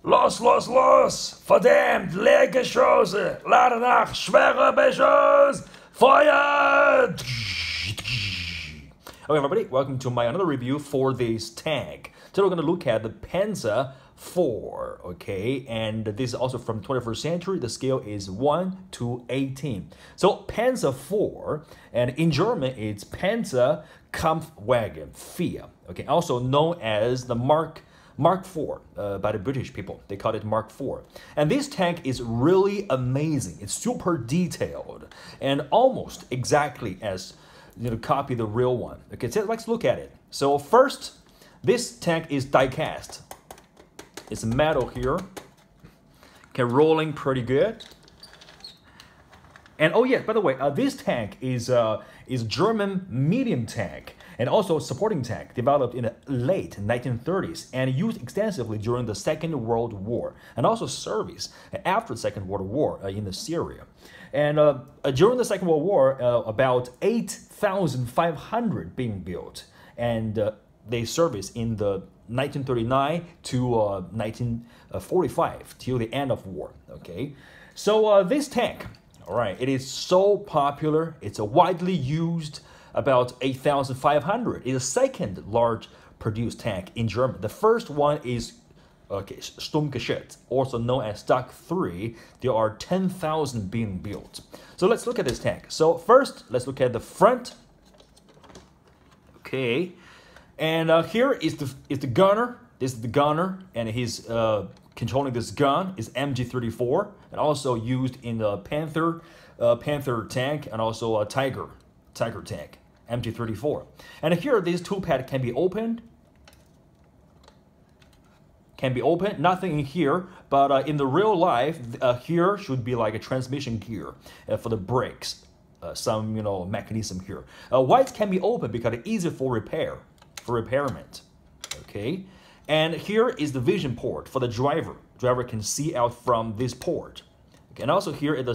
Los, los, los! Verdammt, Leergeschosse! Lade nach, schwere Beschuss! Feuer! Okay, everybody, welcome to my another review for this tank. Today we're going to look at the Panzer 4, okay? And this is also from 21st century. The scale is 1 to 18. So Panzer 4, and in German it's Panzer Kampfwagen 4, okay? Also known as the Mark IV by the British people. They call it Mark IV. And this tank is really amazing. It's super detailed and almost exactly as copy the real one. Okay, so let's look at it. So first, this tank is die-cast. It's metal here. Okay, rolling pretty good. And oh yeah, by the way, this tank is German medium tank and also supporting tank developed in the late 1930s and used extensively during the Second World War and also service after the Second World War in the Syria. And during the Second World War, about 8,500 being built, and they serviced in the 1939 to 1945 till the end of war. Okay, so this tank, all right, it is so popular. It's a widely used. About 8,500 is the second large produced tank in Germany. The first one is Sturmgeschütz, also known as Stock 3. There are 10,000 being built. So let's look at this tank. So first, let's look at the front. Okay, and here is the gunner. This is the gunner, and he's controlling this gun is MG34, and also used in the Panther tank, and also a Tiger tank, MG34. And here, this tool pad can be opened. Nothing in here, but in the real life, here should be like a transmission gear for the brakes, some mechanism here. Why it can be open? Because it's easier for repairment. Okay, and here is the vision port for the driver. Driver can see out from this port. Okay, and also here is the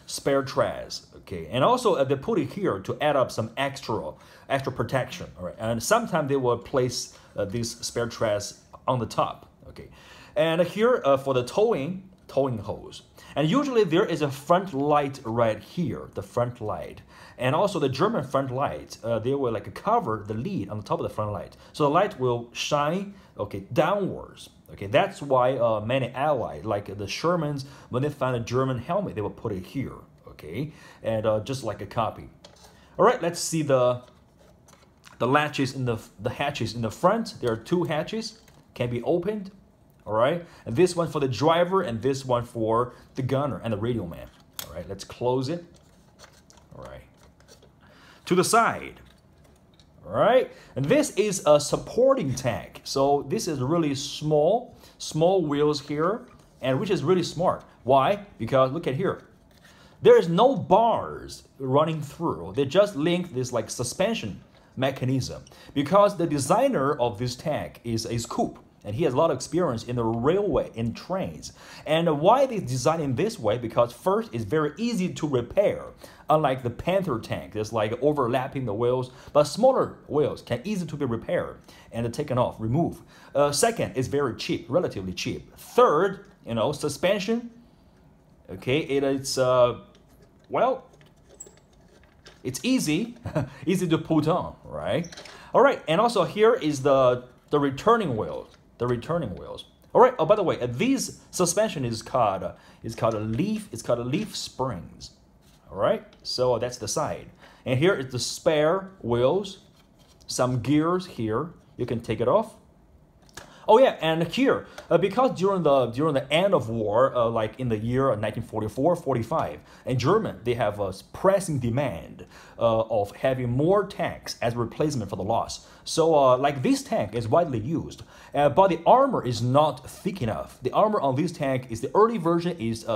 spare trays. Okay, and also they put it here to add up some extra protection. All right, and sometimes they will place these spare trays on the top. Okay, and here for the towing hose, and usually there is a front light right here, the front light, and also the German front light, they will like cover the lid on the top of the front light, so the light will shine downwards. Okay, that's why many allies like the Shermans, when they find a German helmet, they will put it here. Okay, and just like a copy. All right, let's see the latches in the hatches in the front. There are two hatches, can be opened. All right, and this one for the driver, and this one for the gunner and the radio man. All right, let's close it. All right, to the side. All right, and this is a supporting tank. So this is really small wheels here, and which is really smart. Why? Because look at here. There is no bars running through. They just link this like suspension mechanism because the designer of this tank is Coop, and he has a lot of experience in the railway, in trains. And why they design in this way? Because first, it's very easy to repair. Unlike the Panther tank, there's like overlapping the wheels, but smaller wheels can easily to be repaired and taken off, removed. Second, it's very cheap, relatively cheap. Third, suspension. Okay, it's well, it's easy, easy to put on, right? All right, and also here is the returning wheels. All right. Oh, by the way, these suspension is called a leaf. It's called a leaf springs. All right. So that's the side, and here is the spare wheels. Some gears here. You can take it off. Oh yeah, and here because during the end of war, like in the year 1944-45, in Germany they have a pressing demand of having more tanks as replacement for the loss. So like this tank is widely used, but the armor is not thick enough. The armor on this tank is the early version is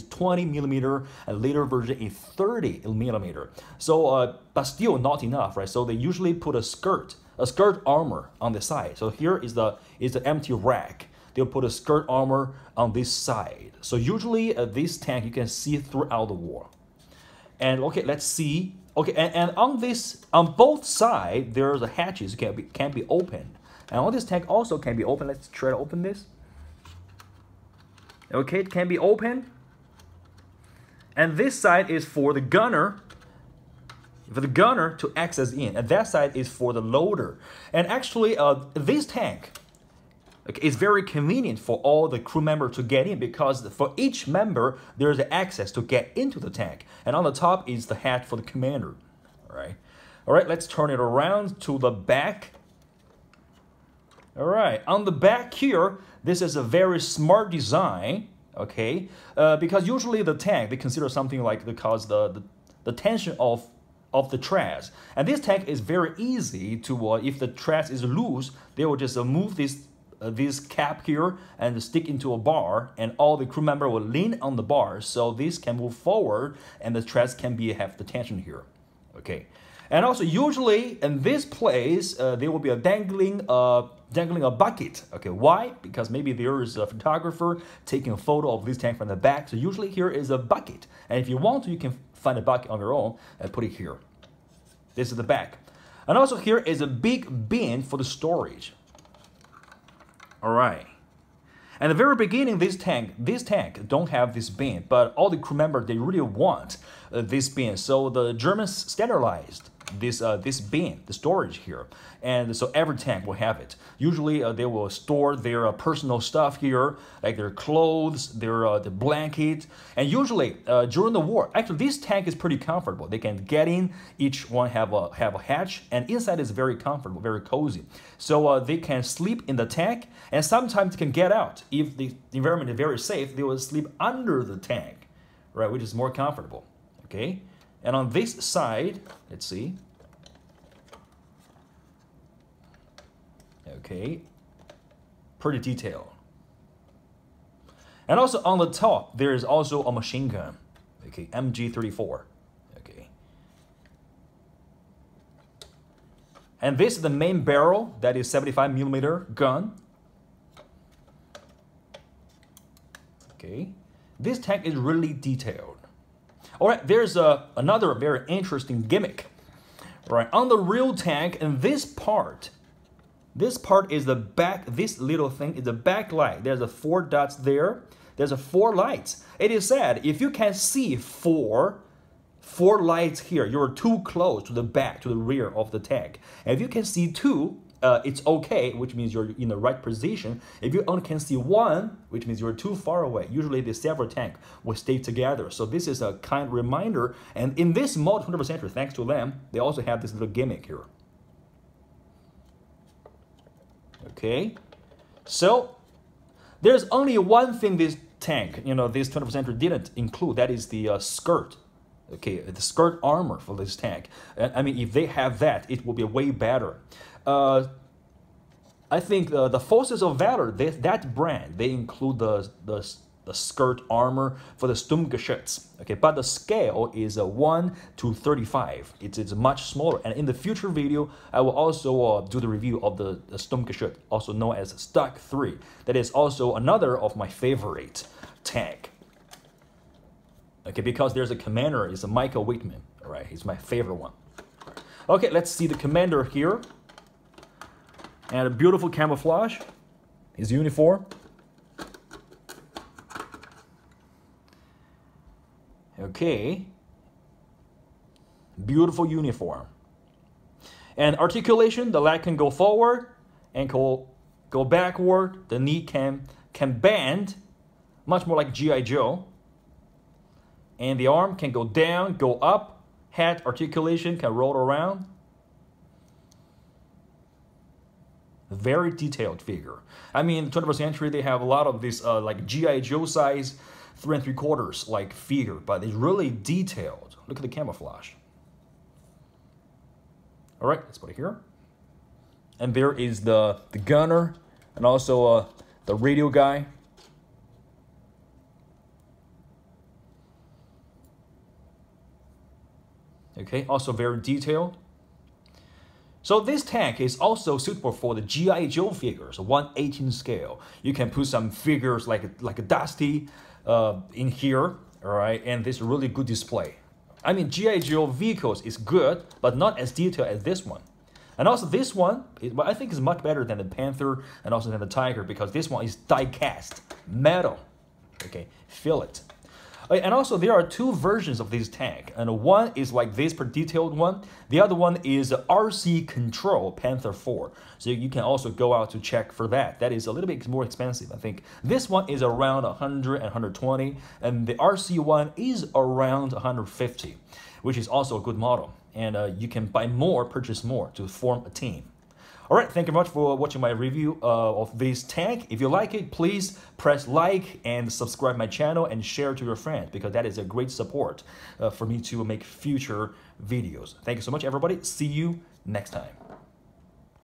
20 millimeter, and later version is 30 millimeter. So but still not enough, right? So they usually put a skirt armor on the side. So here is the empty rack. They'll put a skirt armor on this side. So usually this tank you can see throughout the war. And okay, let's see. Okay, and on both sides there's a hatches can be opened. And on this tank also can be opened. Let's try to open this. Okay, it can be open. And this side is for the gunner to access in, and that side is for the loader. And actually, this tank, okay, is very convenient for all the crew members to get in, because for each member there's access to get into the tank. And on the top is the hatch for the commander. All right, let's turn it around to the back. All right, on the back here, this is a very smart design. Okay, because usually the tank, they consider something like because the tension of the trash, and this tank is very easy to if the trash is loose, they will just move this cap here and stick into a bar, and all the crew member will lean on the bar, so this can move forward and the trash can have the tension here. Okay, and also usually in this place there will be a dangling a bucket. Okay, why? Because maybe there is a photographer taking a photo of this tank from the back. So usually here is a bucket, and if you want to, you can find a bucket on your own and put it here. This is the back, and also here is a big bin for the storage. All right. At the very beginning, this tank don't have this bin, but all the crew members, they really want this bin. So the Germans standardized this bin, the storage here, and so every tank will have it. Usually they will store their personal stuff here, like their clothes, their blanket, and usually during the war, actually this tank is pretty comfortable. They can get in, each one have a hatch, and inside is very comfortable, very cozy. So they can sleep in the tank, and sometimes they can get out. If the environment is very safe, they will sleep under the tank, right, which is more comfortable. Okay. And on this side, let's see. Okay, pretty detailed. And also on the top, there is also a machine gun. Okay, MG34. Okay. And this is the main barrel, that is 75mm gun. Okay, this tank is really detailed. All right, there's another very interesting gimmick. Right, on the real tank, and this part is the back, this little thing is the backlight. There's 4 dots there. There's 4 lights. It is said if you can see four lights here, you're too close to the back, to the rear of the tank. And if you can see 2, it's okay, which means you're in the right position. If you only can see 1, which means you're too far away. Usually the several tank will stay together. So this is a kind reminder. And in this mode, 21st century, thanks to them, they also have this little gimmick here. Okay, so there's only one thing this tank, this 21st century didn't include. That is the skirt. Okay, the skirt armor for this tank. I mean, if they have that, it will be way better. I think the Forces of Valor, that brand, they include the skirt armor for the Sturmgeschütz. Okay, but the scale is 1:35. It's much smaller. And in the future video, I will also do the review of the Sturmgeschütz, also known as Stock 3. That is also another of my favorite tank. Okay, because there's a commander, it's a Michael Wittmann. All right, he's my favorite one. Okay, let's see the commander here. And a beautiful camouflage, his uniform. Okay, beautiful uniform. And articulation, the leg can go forward and go backward. The knee can bend, much more like G.I. Joe. And the arm can go down, go up. Head articulation can roll around. Very detailed figure. I mean, in the 21st century, they have a lot of this like G.I. Joe size 3 3/4 like figure, but it's really detailed. Look at the camouflage. All right, let's put it here. And there is the gunner and also the radio guy. Okay, also very detailed. So this tank is also suitable for the G.I. Joe figures, 1/18 scale. You can put some figures like a Dusty in here, all right, and this is really good display. I mean, G.I. Joe vehicles is good, but not as detailed as this one. And also this one, I think is much better than the Panther and also than the Tiger, because this one is die-cast, metal. Okay, feel it. And also, there are two versions of this tank, and one is like this per detailed one. The other one is RC Control Panther 4. So you can also go out to check for that. That is a little bit more expensive, I think. This one is around 100 and 120, and the RC one is around 150, which is also a good model. And you can buy more, purchase more to form a team. All right, thank you very much for watching my review of this tank. If you like it, please press like and subscribe my channel and share to your friends, because that is a great support for me to make future videos. Thank you so much, everybody. See you next time.